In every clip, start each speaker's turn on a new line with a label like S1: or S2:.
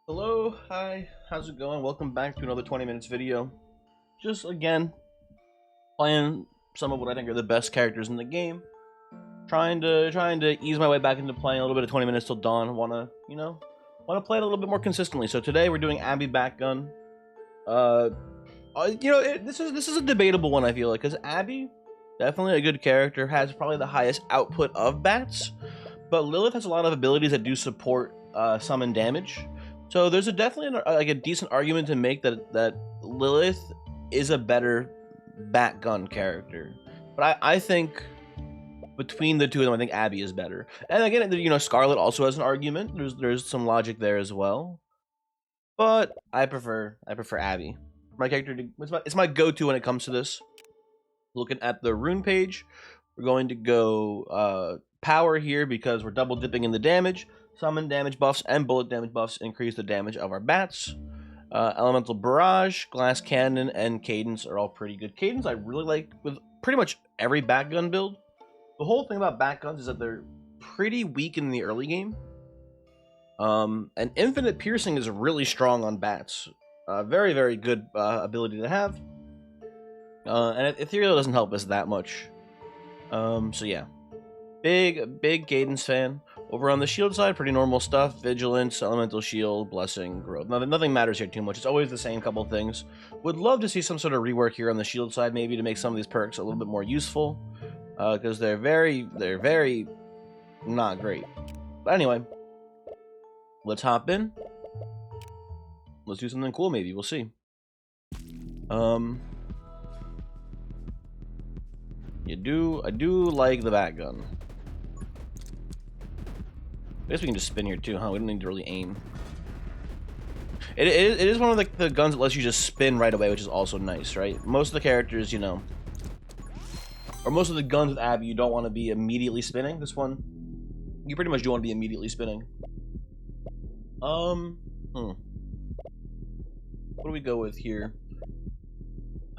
S1: Hello, hi, how's it going? Welcome back to another 20 minutes video. Just again, playing some of what I think are the best characters in the game. Trying to ease my way back into playing a little bit of 20 minutes till dawn. Wanna play it a little bit more consistently. So today we're doing Abby Batgun. Uh, this is a debatable one, I feel like, because Abby, definitely a good character, has probably the highest output of bats, but Lilith has a lot of abilities that do support summon damage. So there's definitely a decent argument to make that Lilith is a better Batgun character. But I think between the two of them, I think Abby is better. And again, Scarlet also has an argument. There's some logic there as well. But I prefer Abby. My character, it's my go-to when it comes to this. Looking at the rune page, we're going to go power here because we're double dipping in the damage. Summon damage buffs and bullet damage buffs increase the damage of our bats. Elemental barrage, glass cannon, and cadence are all pretty good. Cadence I really like with pretty much every Batgun build. The whole thing about Batguns is that they're pretty weak in the early game. And infinite piercing is really strong on bats. Very, very good ability to have. And Ethereal doesn't help us that much. So yeah. Big cadence fan. Over on the shield side, pretty normal stuff. Vigilance, elemental shield, blessing, growth. Nothing matters here too much. It's always the same couple things. Would love to see some sort of rework here on the shield side, maybe to make some of these perks a little bit more useful. Because they're very not great. But anyway, let's hop in. Let's do something cool, maybe. We'll see. I do like the Batgun. I guess we can just spin here too, huh? We don't need to really aim. It is one of the guns that lets you just spin right away, which is also nice, right? Most of the characters, or most of the guns with Abby, you don't want to be immediately spinning. This one, you pretty much do want to be immediately spinning. What do we go with here?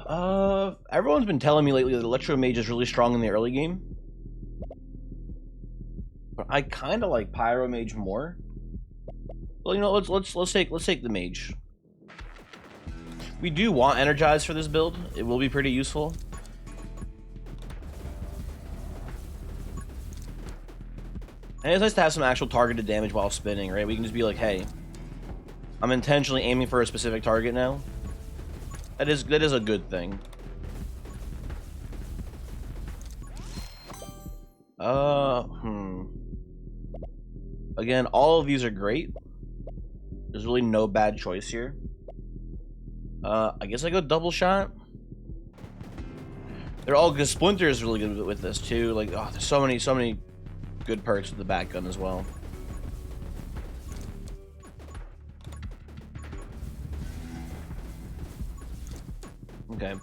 S1: Everyone's been telling me lately that Electro Mage is really strong in the early game. But I kind of like Pyro Mage more. Well, let's take the Mage. We do want Energize for this build. It will be pretty useful. And it's nice to have some actual targeted damage while spinning, right? We can just be like, hey, I'm intentionally aiming for a specific target now. That is a good thing. Again, all of these are great. There's really no bad choice here. I guess I go double shot. They're all good. Splinter is really good with this too. Like, oh, there's so many good perks with the Batgun as well. Okay.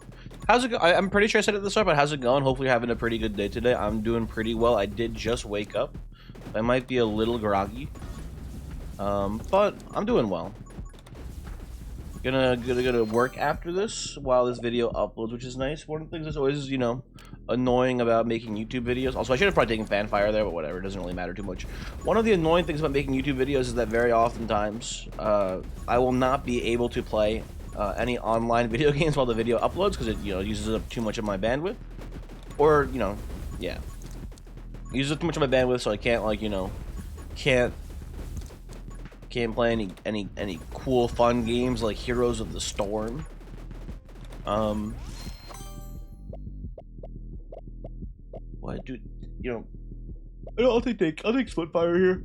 S1: How's it go? I'm pretty sure I said it at the start, but how's it going? Hopefully you're having a pretty good day today. I'm doing pretty well. I did just wake up. I might be a little groggy. But I'm doing well. Gonna work after this while this video uploads, which is nice. One of the things that's always, annoying about making YouTube videos. Also, I should have probably taken fanfire there, but whatever. It doesn't really matter too much. One of the annoying things about making YouTube videos is that very oftentimes, I will not be able to play any online video games while the video uploads because it uses up too much of my bandwidth, or yeah, it uses up too much of my bandwidth, so I can't can't play any cool fun games like Heroes of the Storm. What do I'll take Spitfire here.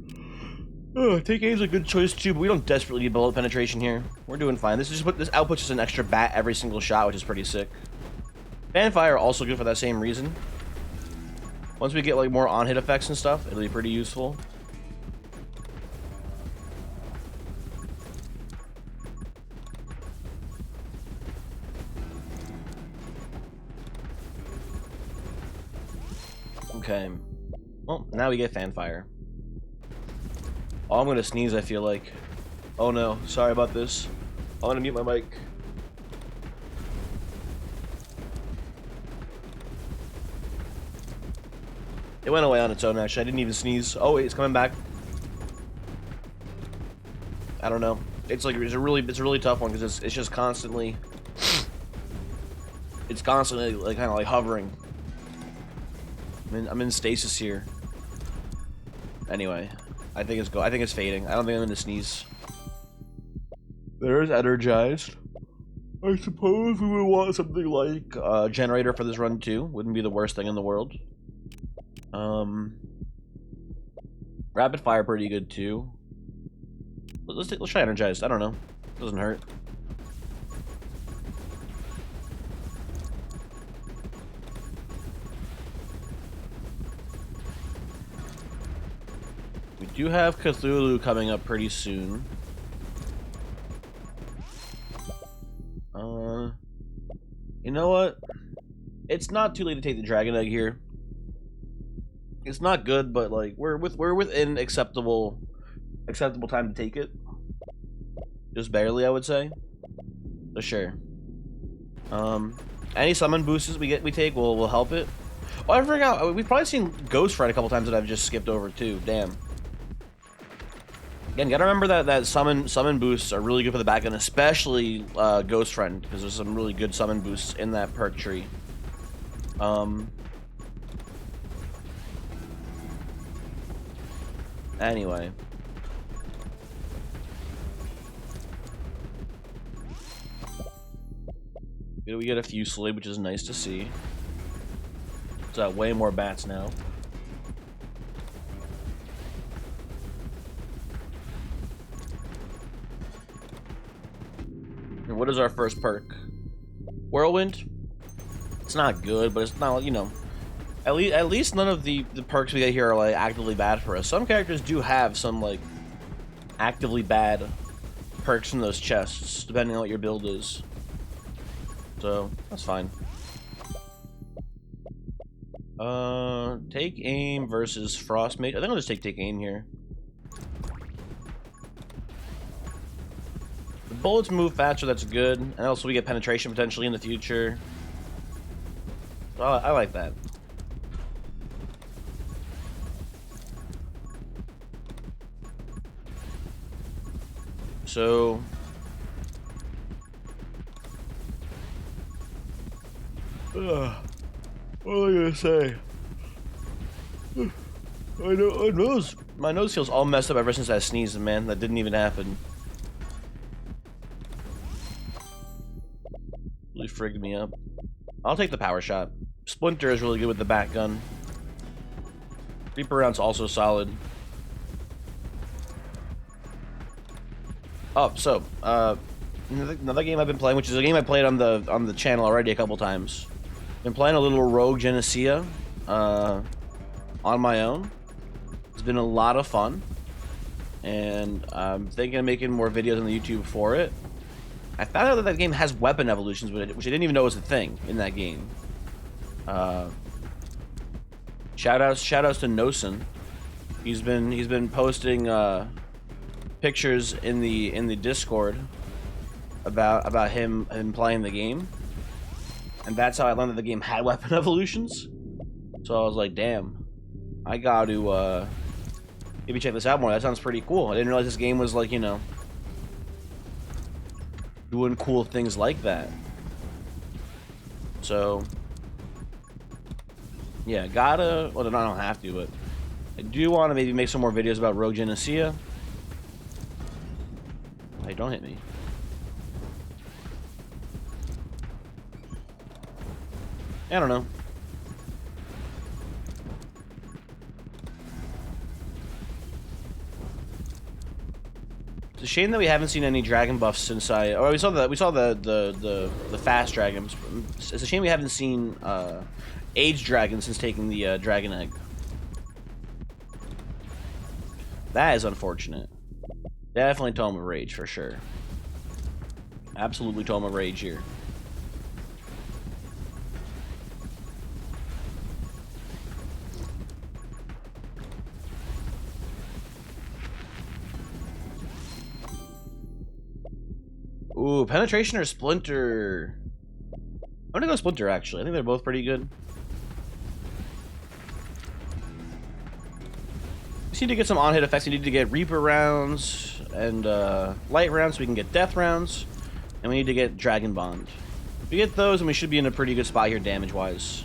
S1: Take aim's a good choice too, but we don't desperately need bullet penetration here. We're doing fine. This outputs us an extra bat every single shot, which is pretty sick. Fanfire also good for that same reason. Once we get like more on-hit effects and stuff, it'll be pretty useful. Okay. Well, now we get Fanfire. Oh, I'm gonna sneeze, I feel like. Oh no, sorry about this. I'm gonna mute my mic. It went away on its own, actually. I didn't even sneeze. Oh wait, it's coming back. I don't know. it's a really tough one because it's just constantly like kind of like hovering. I'm in stasis here. Anyway, I think it's fading. I don't think I'm gonna sneeze. There's energized. I suppose we would want something like generator for this run too. Wouldn't be the worst thing in the world. Rapid fire pretty good too. Let's try energized. I don't know. Doesn't hurt. We do have Cthulhu coming up pretty soon. You know what? It's not too late to take the dragon egg here. It's not good, but like we're within acceptable time to take it. Just barely, I would say. So sure. Any summon boosts we take will help it. Oh, I forgot. We've probably seen Ghost Friend a couple times that I've just skipped over too. Damn. Again, gotta remember that summon boosts are really good for the Batgun, especially Ghost Friend, because there's some really good summon boosts in that perk tree. Anyway. We get a Fusilier, which is nice to see. It's way more bats now. And what is our first perk? Whirlwind? It's not good, but it's not, you know. At least none of the perks we get here are like actively bad for us. Some characters do have some like actively bad perks in those chests, depending on what your build is. So that's fine. Take aim versus frost mage. I think I'll just take aim here. The bullets move faster. That's good, and also we get penetration potentially in the future. So I like that. So what was I gonna say? My nose feels all messed up ever since I sneezed, man. That didn't even happen. Really frigged me up. I'll take the power shot. Splinter is really good with the Batgun. Reaper round's also solid. Oh, so another game I've been playing, which is a game I played on the channel already a couple times. Been playing a little rogue genesia on my own. It's been a lot of fun, and I'm thinking of making more videos on the YouTube for it. I found out that that game has weapon evolutions, which I didn't even know was a thing in that game. Shoutouts to Nosen. He's been posting pictures in the Discord about him playing the game, and that's how I learned that the game had weapon evolutions. So I was like, damn, I got to maybe check this out more. That sounds pretty cool. I didn't realize this game was like, you know, doing cool things like that. So yeah, well, I don't have to, but I do want to maybe make some more videos about rogue genesia. Hey, don't hit me. I don't know. It's a shame that we haven't seen any dragon buffs since we saw the fast dragons. It's a shame we haven't seen aged dragons since taking the dragon egg. That is unfortunate. Definitely Tome of Rage for sure. Absolutely Tome of Rage here. Ooh, penetration or splinter? I'm gonna go splinter actually. I think they're both pretty good. We need to get some on-hit effects. We need to get Reaper rounds. light rounds so we can get death rounds, and we need to get Dragon Bond. If we get those, and we should be in a pretty good spot here damage-wise.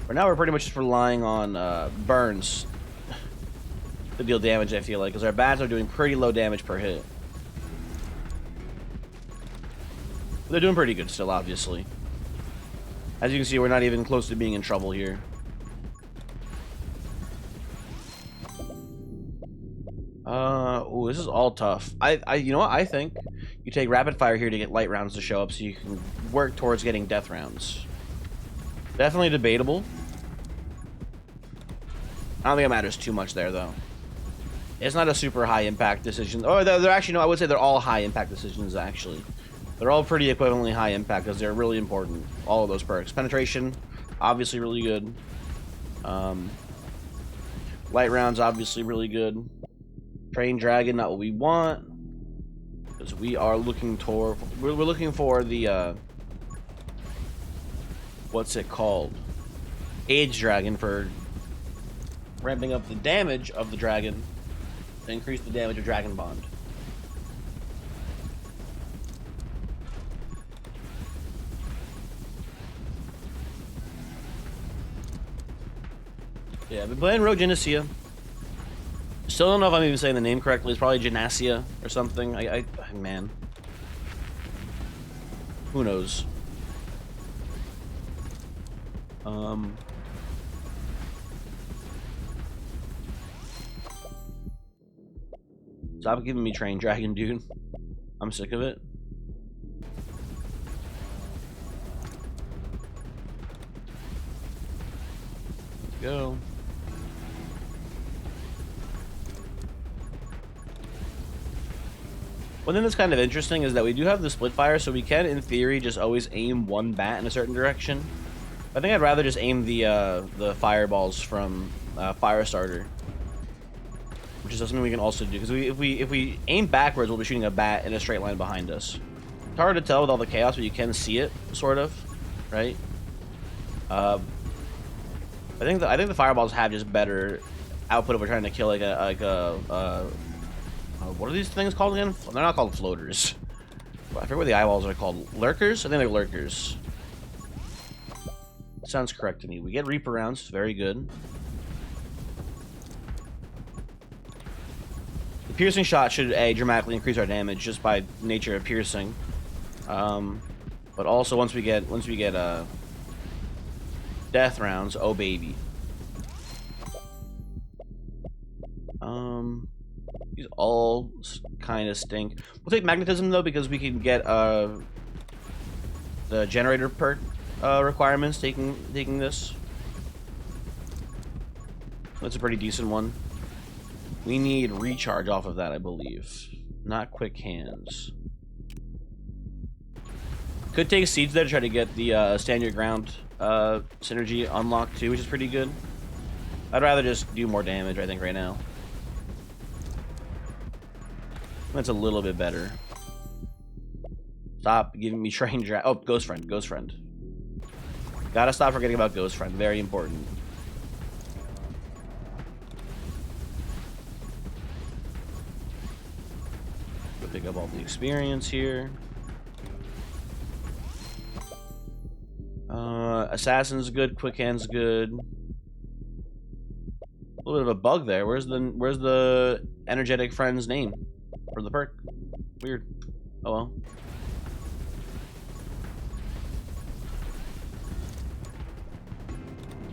S1: For now, we're pretty much just relying on burns to deal damage, I feel like, because our bats are doing pretty low damage per hit. But they're doing pretty good still, obviously. As you can see, we're not even close to being in trouble here. Oh, this is all tough. You know what? I think you take rapid fire here to get light rounds to show up so you can work towards getting death rounds. Definitely debatable. I don't think it matters too much there, though. It's not a super high impact decision. Oh, they're actually, no, I would say they're all high impact decisions, actually. They're all pretty equivalently high impact because they're really important. All of those perks. Penetration, obviously really good. Light rounds, obviously really good. Train Dragon, not what we want. Because we are looking toward... We're looking for the... what's it called? Age Dragon for ramping up the damage of the dragon to increase the damage of Dragon Bond. Yeah, I've been playing Rogue Genesia. Still don't know if I'm even saying the name correctly. It's probably genesia or something. Man. Who knows? Stop giving me Train Dragon, dude. I'm sick of it. Let's go. One thing that's kind of interesting is that we do have the split fire, so we can, in theory, just always aim one bat in a certain direction. I think I'd rather just aim the fireballs from Firestarter, which is something we can also do. Because if we aim backwards, we'll be shooting a bat in a straight line behind us. It's hard to tell with all the chaos, but you can see it, sort of, right? I think the fireballs have just better output if we're trying to kill like a what are these things called again? They're not called floaters. I forget what the eyeballs are called. Lurkers? I think they're lurkers. Sounds correct to me. We get Reaper rounds. Very good. The piercing shot should dramatically increase our damage just by nature of piercing. But also once we get death rounds, oh baby. These all kind of stink. We'll take magnetism though because we can get the generator perk requirements taking this. That's a pretty decent one. We need recharge off of that, I believe. Not quick hands. Could take seeds there to try to get the stand your ground synergy unlocked too, which is pretty good. I'd rather just do more damage, I think, right now. That's a little bit better. Stop giving me Train Dragon. Oh, Ghost Friend. Ghost Friend. Gotta stop forgetting about Ghost Friend. Very important. Go pick up all the experience here. Assassin's good. Quick Hand's good. A little bit of a bug there. Where's the energetic friend's name for the perk? Weird. Oh well.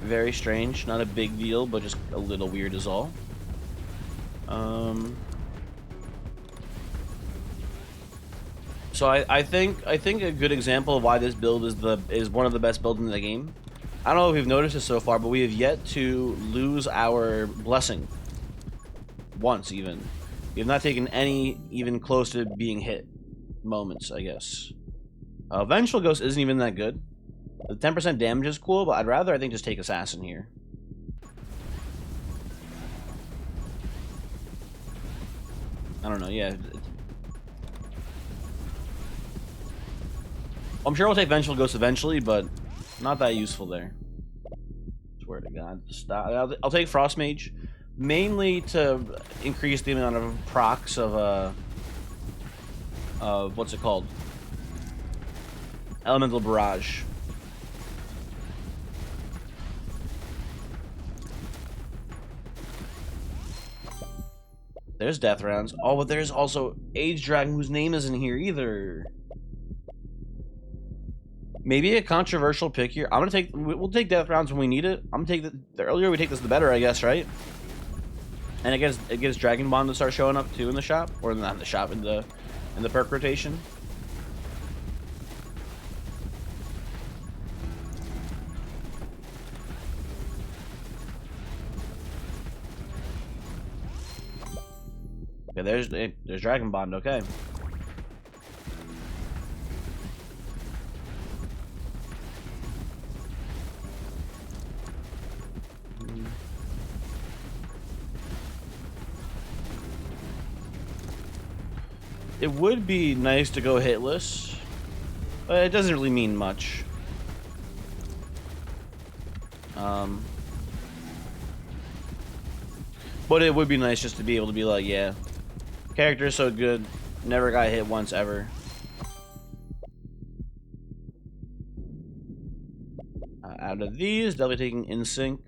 S1: Very strange. Not a big deal, but just a little weird is all. So I think a good example of why this build is one of the best builds in the game. I don't know if you've noticed this so far, but we have yet to lose our blessing once even. We have not taken any even close to being hit moments, I guess. Vengeful Ghost isn't even that good. The 10% damage is cool, but I'd rather, I think, just take Assassin here. I don't know, yeah. I'm sure we'll take Vengeful Ghost eventually, but not that useful there. Swear to God. Stop. I'll take Frost Mage. mainly to increase the amount of procs of what's it called? Elemental Barrage. There's death rounds. Oh, but there's also Age Dragon, whose name isn't here either. Maybe a controversial pick here. I'm gonna take. We'll take death rounds when we need it. I'm gonna take the earlier we take this, the better, I guess, right? And it gets Dragon Bond to start showing up too in the shop, or not in the shop, in the perk rotation. Okay, there's Dragon Bond. Okay. It would be nice to go hitless, but it doesn't really mean much. But it would be nice just to be able to be like, yeah, character's so good, never got hit once ever. Out of these, definitely taking In Sync.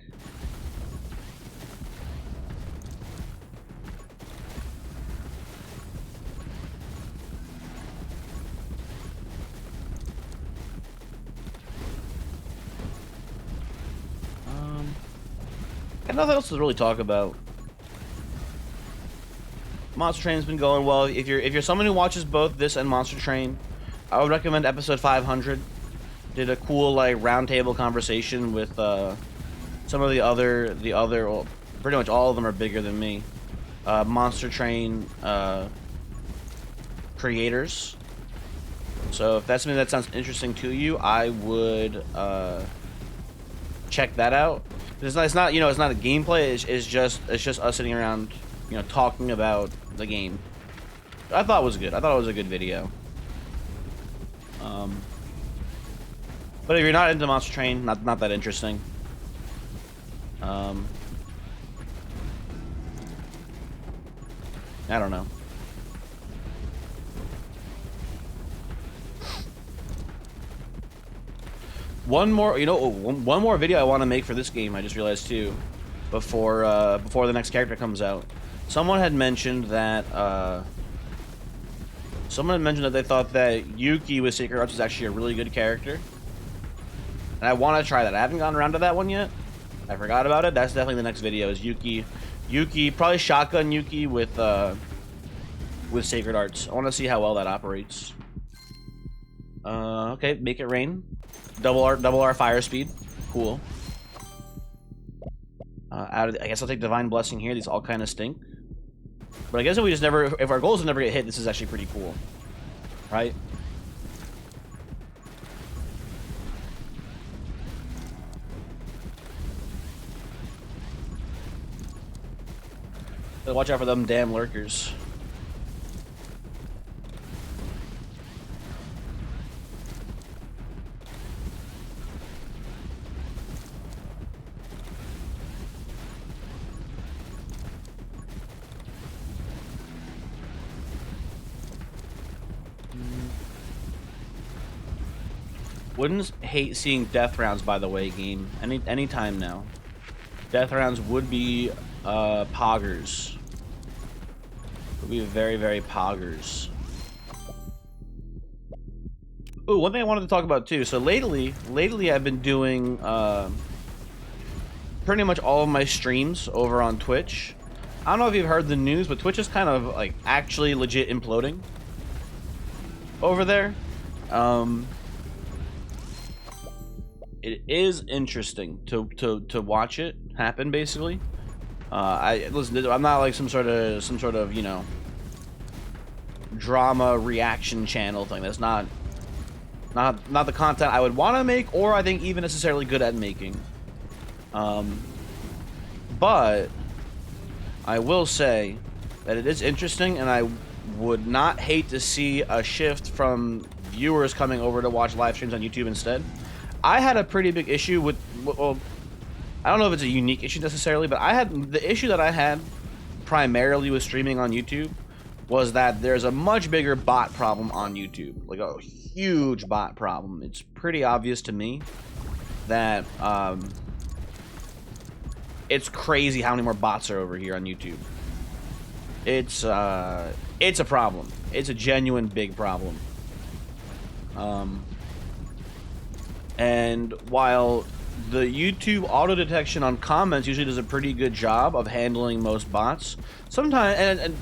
S1: Got nothing else to really talk about. Monster Train's been going well. If you're someone who watches both this and Monster Train, I would recommend episode 500. Did a cool like roundtable conversation with some of the other well, pretty much all of them are bigger than me. Monster Train creators. So if that's something that sounds interesting to you, I would check that out. It's not you know, it's not a gameplay. It's just us sitting around, you know, talking about the game. I thought it was good. I thought it was a good video. But if you're not into Monster Train, not that interesting. I don't know. One more video I want to make for this game. I just realized too, before the next character comes out. Someone had mentioned that they thought that Yuki with Sacred Arts was actually a really good character, and I want to try that. I haven't gotten around to that one yet. I forgot about it. That's definitely the next video. Is Yuki, probably shotgun Yuki with Sacred Arts. I want to see how well that operates. Okay, make it rain. Double R fire speed. Cool. I guess I'll take Divine Blessing here. These all kind of stink. But I guess if our goal is to never get hit, this is actually pretty cool. Right? So watch out for them damn lurkers. Wouldn't hate seeing death rounds, by the way, game. Any time now. Death rounds would be poggers. Would be very, very poggers. Ooh, one thing I wanted to talk about too. So lately I've been doing pretty much all of my streams over on Twitch. I don't know if you've heard the news, but Twitch is kind of like actually legit imploding over there. It is interesting to watch it happen. Basically, I'm not like some sort of you know, drama reaction channel thing. That's not the content I would want to make, or I think even necessarily good at making. But I will say that it is interesting, and I would not hate to see a shift from viewers coming over to watch live streams on YouTube instead. I had a pretty big issue with, well, I don't know if it's a unique issue necessarily, but the issue that I had primarily with streaming on YouTube was that there's a much bigger bot problem on YouTube, like a huge bot problem. It's pretty obvious to me that it's crazy how many more bots are over here on YouTube. It's a problem. It's a genuine big problem. And while the YouTube auto detection on comments usually does a pretty good job of handling most bots, sometimes, and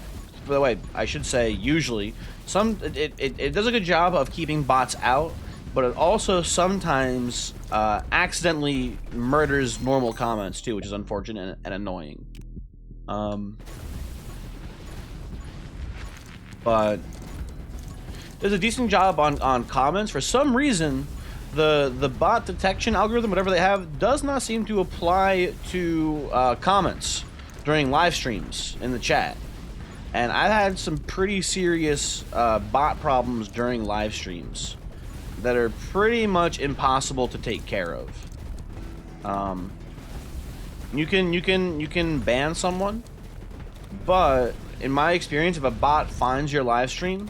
S1: by the way, I should say usually, it does a good job of keeping bots out, but it also sometimes accidentally murders normal comments too, which is unfortunate and annoying. But there's a decent job on comments. For some reason, the bot detection algorithm, whatever they have, does not seem to apply to comments during live streams in the chat. And I've had some pretty serious bot problems during live streams that are pretty much impossible to take care of. You can ban someone, but in my experience, if a bot finds your live stream,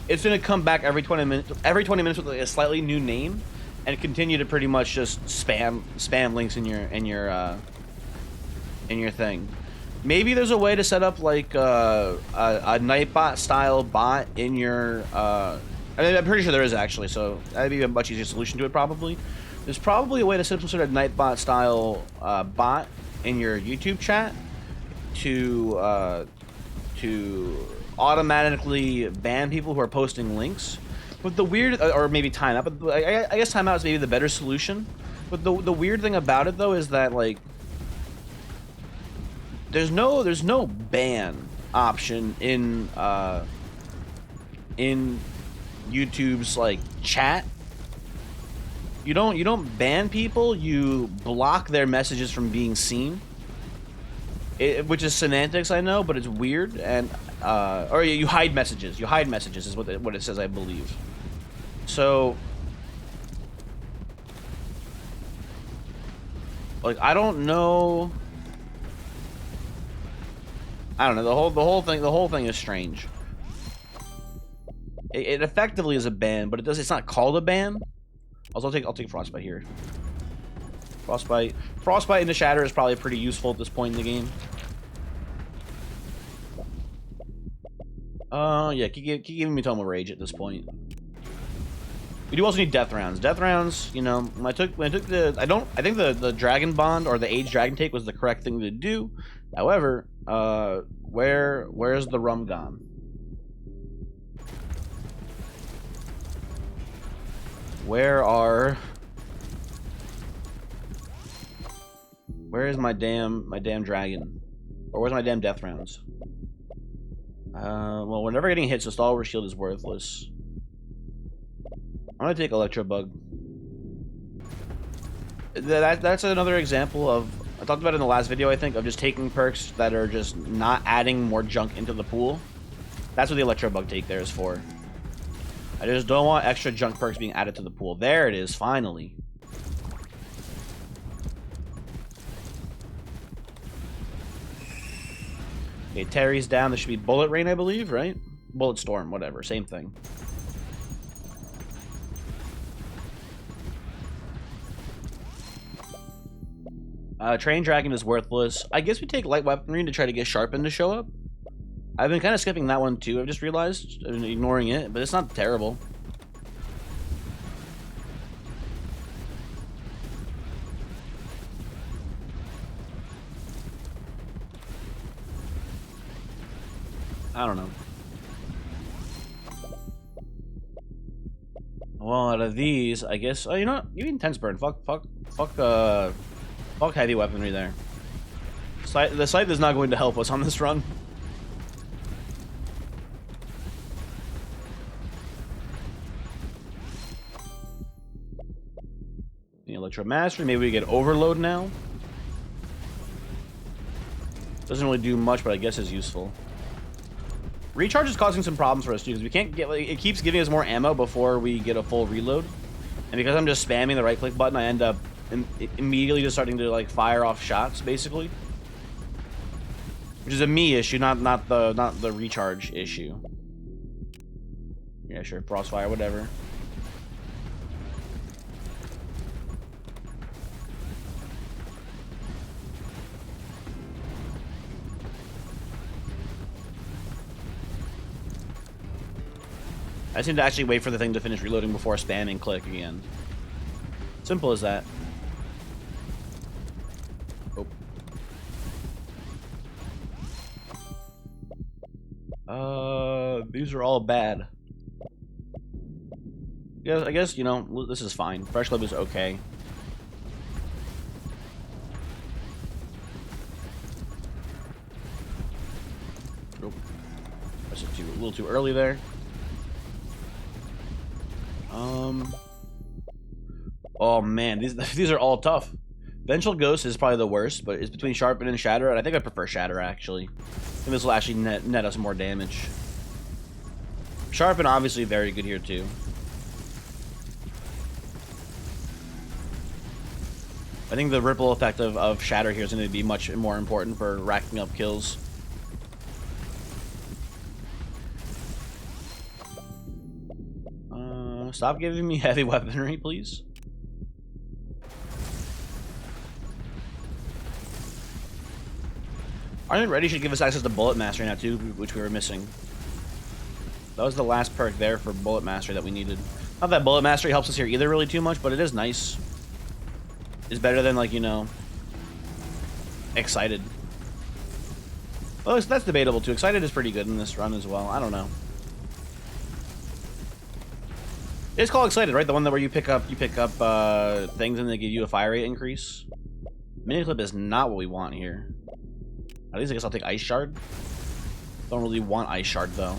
S1: it's gonna come back every 20 minutes with a slightly new name, and continue to pretty much just spam links in your thing. Maybe there's a way to set up like a Nightbot style bot in your. I mean, I'm pretty sure there is actually, so that'd be a much easier solution to it. Probably, there's probably a way to set up some sort of Nightbot style bot in your YouTube chat to automatically ban people who are posting links. But the weird, or maybe timeout, but I guess timeout is maybe the better solution. But the weird thing about it though is that like there's no ban option in YouTube's like chat. You don't ban people, you block their messages from being seen. Which is semantics, I know, but it's weird. And or you hide messages. You hide messages is what it says, I believe. So, like, I don't know. I don't know. The whole thing is strange. It effectively is a ban, but it's not called a ban. Also, I'll take Frostbite here. Frostbite into Shatter is probably pretty useful at this point in the game. Yeah, keep giving me Tome of Rage at this point. We do also need death rounds. Death rounds, you know, when I took the, I think the Dragon Bond or the Age Dragon Take was the correct thing to do. However, where's the rum gone? Where is my damn dragon? Or where's my damn death rounds? Well, we're never getting hit, so Stalwart Shield is worthless. I'm gonna take Electro Bug. That's another example of, I talked about it in the last video, I think, of just taking perks that are just not adding more junk into the pool. That's what the Electro Bug take there is for. I just don't want extra junk perks being added to the pool. There it is, finally. Okay, Terry's down. There should be Bullet Rain, I believe, right? Bullet Storm, whatever, same thing. Train Dragon is worthless. I guess we take Light Weaponry to try to get Sharpen to show up. I've been kind of skipping that one too, I've just realized. I've been ignoring it, but it's not terrible. I don't know. Well, out of these, I guess. Oh, you know what? You Intense Burn. Fuck Heavy Weaponry there. The Scythe is not going to help us on this run. The Electro Mastery. Maybe we get Overload now. Doesn't really do much, but I guess is useful. Recharge is causing some problems for us too, because we can't get, like, it keeps giving us more ammo before we get a full reload. And because I'm just spamming the right click button, I end up immediately just starting to like fire off shots, basically. Which is a me issue, not the recharge issue. Yeah, sure, Frostfire, whatever. I seem to actually wait for the thing to finish reloading before spamming click again. Simple as that. Oh. These are all bad. Yeah, I guess, you know, this is fine. Fresh Lib is okay. Nope. That's a little too early there. Oh man, these are all tough. Vengeful Ghost is probably the worst, but it's between Sharpen and Shatter, and I think I prefer Shatter actually. I think this will actually net us more damage. Sharpen obviously very good here too. I think the ripple effect of Shatter here is going to be much more important for racking up kills. Stop giving me heavy weaponry, please. Iron Ready should give us access to Bullet Mastery now too, which we were missing. That was the last perk there for Bullet Mastery that we needed. Not that Bullet Mastery helps us here either really too much, but it is nice. It's better than, like, you know, Excited. Well, that's debatable too. Excited is pretty good in this run as well. I don't know. It's called Excited, right? The one that where you pick up things and they give you a fire rate increase. Mini clip is not what we want here. At least I guess I'll take Ice Shard. Don't really want Ice Shard though.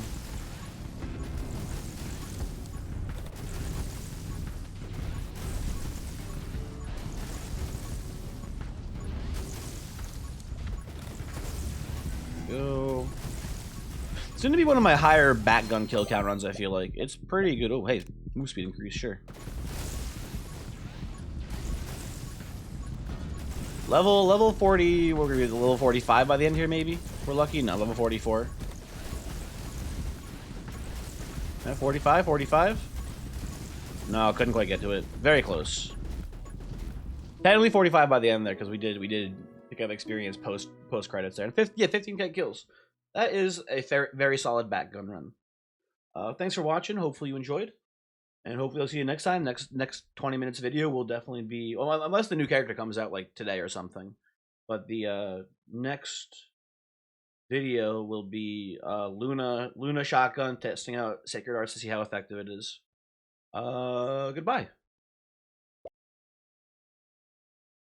S1: Go. It's going to be one of my higher Batgun kill count runs, I feel like. It's pretty good. Oh, hey, move speed increase, sure. Level 40, we're going to be level 45 by the end here, maybe? If we're lucky. No, level 44. Yeah, 45, 45? No, couldn't quite get to it. Very close. Technically 45 by the end there, because we did pick up experience post credits there. And 15k kills. That is a very solid Batgun run. Thanks for watching. Hopefully you enjoyed. And hopefully I'll see you next time. Next 20 minutes video will definitely be... Well, unless the new character comes out, like, today or something. But the next video will be Luna Shotgun, testing out Sacred Arts to see how effective it is. Goodbye.